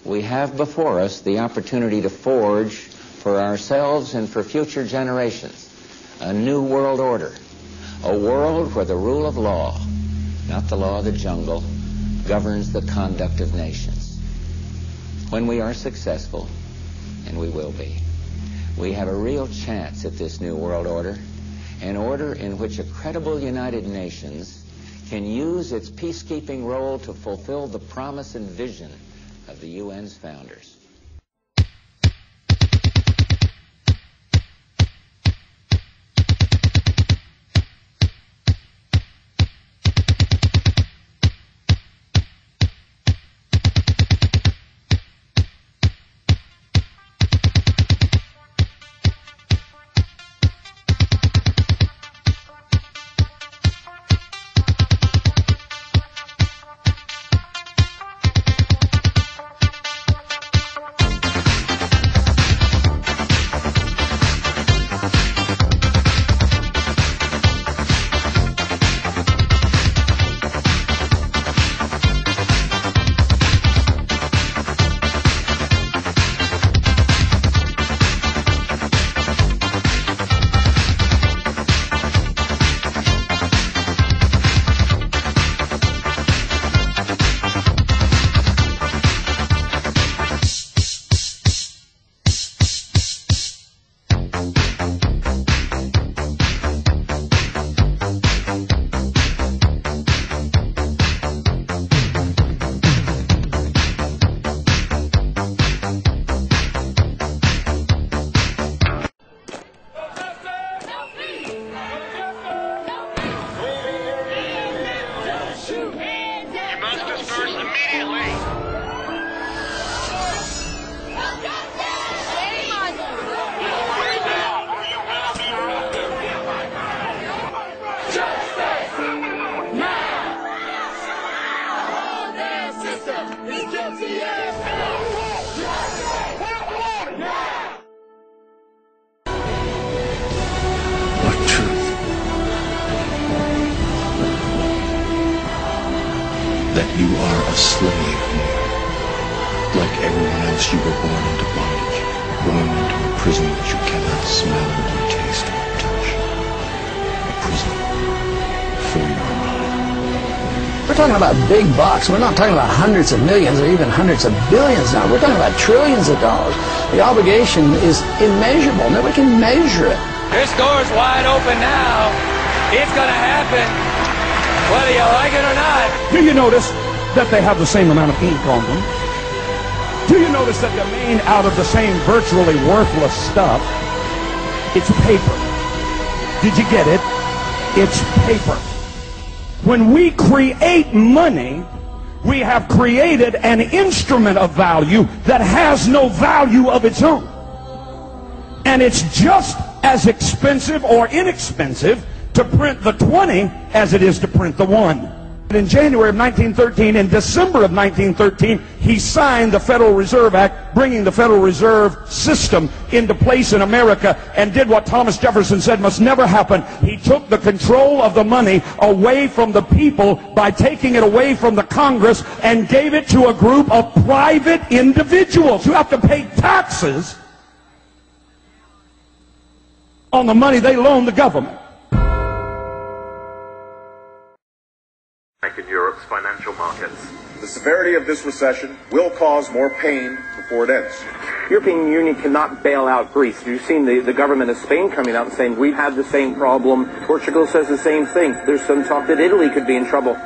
We have before us the opportunity to forge for ourselves and for future generations a new world order, a world where the rule of law, not the law of the jungle, governs the conduct of nations. When we are successful, and we will be, we have a real chance at this new world order, an order in which a credible United Nations can use its peacekeeping role to fulfill the promise and vision of the UN's founders. That you are a slave here. Like everyone else, you were born into bondage, born into a prison that you cannot smell or taste or touch. A prison for your mind. We're talking about big bucks. We're not talking about hundreds of millions or even hundreds of billions now. We're talking about trillions of dollars. The obligation is immeasurable. Nobody can measure it. This door's wide open now. It's going to happen, whether you like it or not. Do you notice that they have the same amount of ink on them? Do you notice that they're made out of the same virtually worthless stuff? It's paper. Did you get it? It's paper. When we create money, we have created an instrument of value that has no value of its own. And it's just as expensive or inexpensive to print the 20 as it is to print the 1. In January of 1913, in December of 1913, he signed the Federal Reserve Act, bringing the Federal Reserve System into place in America, and did what Thomas Jefferson said must never happen. He took the control of the money away from the people by taking it away from the Congress and gave it to a group of private individuals who have to pay taxes on the money they loan the government. In Europe's financial markets. The severity of this recession will cause more pain before it ends. The European Union cannot bail out Greece. You've seen the government of Spain coming out and saying, we've had the same problem. Portugal says the same thing. There's some talk that Italy could be in trouble.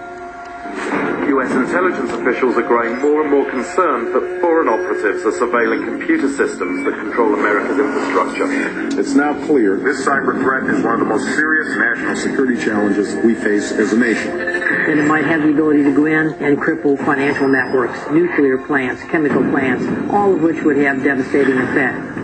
US intelligence officials are growing more and more concerned that foreign operatives are surveilling computer systems that control America's infrastructure. It's now clear this cyber threat is one of the most serious national security challenges we face as a nation. And it might have the ability to go in and cripple financial networks, nuclear plants, chemical plants, all of which would have devastating effect.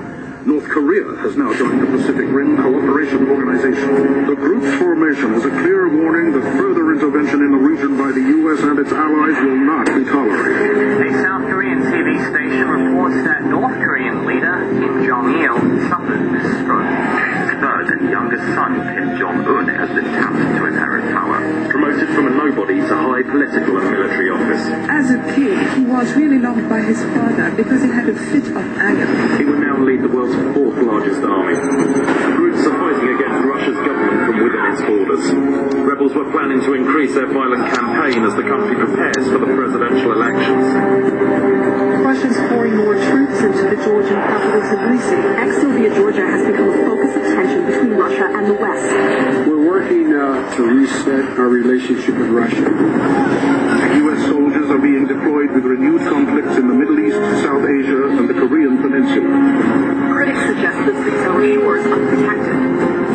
North Korea has now joined the Pacific Rim Cooperation Organization. The group's formation is a clear warning that further intervention in the region by the U.S. and its allies will not be tolerated. A South Korean TV station reports that North Korean leader Kim Jong-il suffered this stroke. His third and youngest son, Kim Jong-un, has been tapped to inherit power. Promoted from a nobody to high political and military office. As it kid, he was really loved by his father because he had a fit of anger. He would now lead the world's fourth largest army. Groups are fighting against Russia's government from within its borders. Rebels were planning to increase their violent campaign as the country prepares for the presidential elections. Russia's pouring more troops into the Georgian capital Tbilisi. Ex-Soviet Georgia has become a focus of tension between Russia and the West. We're working to reset our relationship with Russia. U.S. soldiers are being deployed with renewed conflicts in the Middle East, South Asia, and the Korean Peninsula. Critics suggest that our shores unprotected.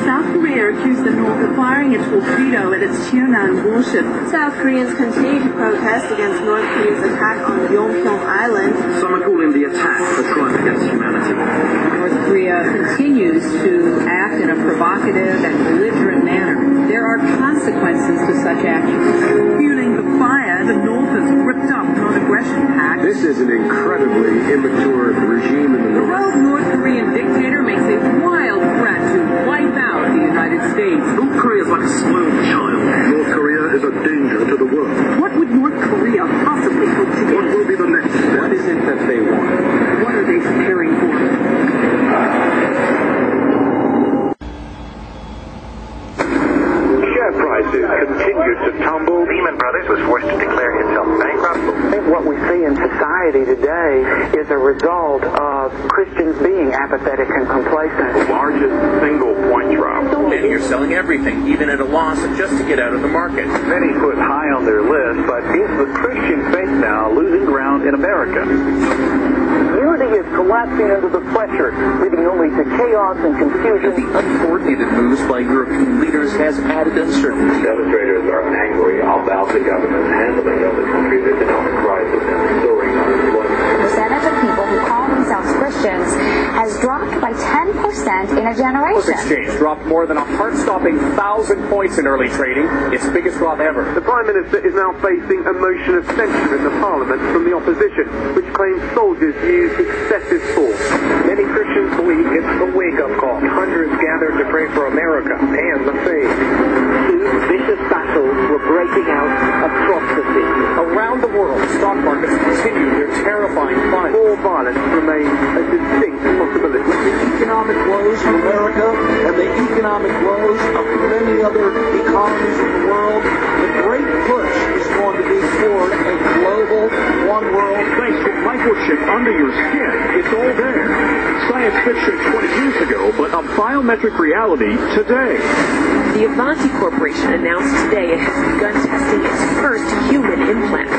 South Korea accused the North of firing a torpedo at its Cheonan warship. South Koreans continue to protest against North Korea's attack on Yongbyon Island. Some are calling the attack a crime against humanity. North Korea continues to act in a provocative and belligerent manner. There are consequences to such actions. Fueling the fire, the North has ripped up non-aggression pact. This is an incredibly immature regime in the The North. rogue North Korean dictator makes a wild threat to wipe out the United States. North Korea is like a spoiled child. North Korea is a danger to the world. What would North Korea possibly hope to What gain? will be the next step? What is it that they want? What are they preparing for? Share prices continued to tumble. Lehman Brothers was forced to declare itself bankrupt. I think what we see in society today is a result of Christians being apathetic and complacent. The largest single point drop. And you're selling everything, even at a loss, just to get out of the market. Many put high on their list, but is the Christian faith now losing ground in America? Unity is collapsing under the pressure, leading only to chaos and confusion. The uncoordinated moves by European leaders has added uncertainty. Demonstrators are angry about the government's handling of the country's economic crisis and soaring unemployment. The percentage of people who call themselves Christians has dropped by 10% in a generation. Exchange dropped more than a heart-stopping 1,000 points in early trading, its biggest drop ever. The Prime Minister is now facing a motion of censure in the Parliament from the opposition, which claims soldiers use excessive force. Many Christians believe it's a wake-up call. Hundreds gathered to pray for America and the faith. Two vicious battles were breaking out across the city. Around the world, stock markets continue their terrifying climb. More violence remains a distinct possibility. The economic woes of America and the economic woes of many other economies in the world, the great push is going to be toward a global, one-world. Thanks to microchip under your skin, it's all there. Science fiction 20 years ago, but a biometric reality today. The Avanti Corporation announced today it has begun testing its first human implant.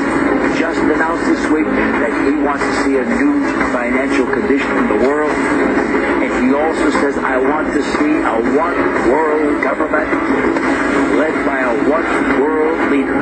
Just announced this week that he wants to see a new financial condition in the world. And he also says, I want to see a one-world government led by a one-world leader.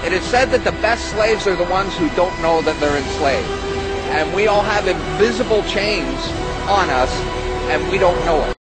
It is said that the best slaves are the ones who don't know that they're enslaved. And we all have invisible chains on us, and we don't know it.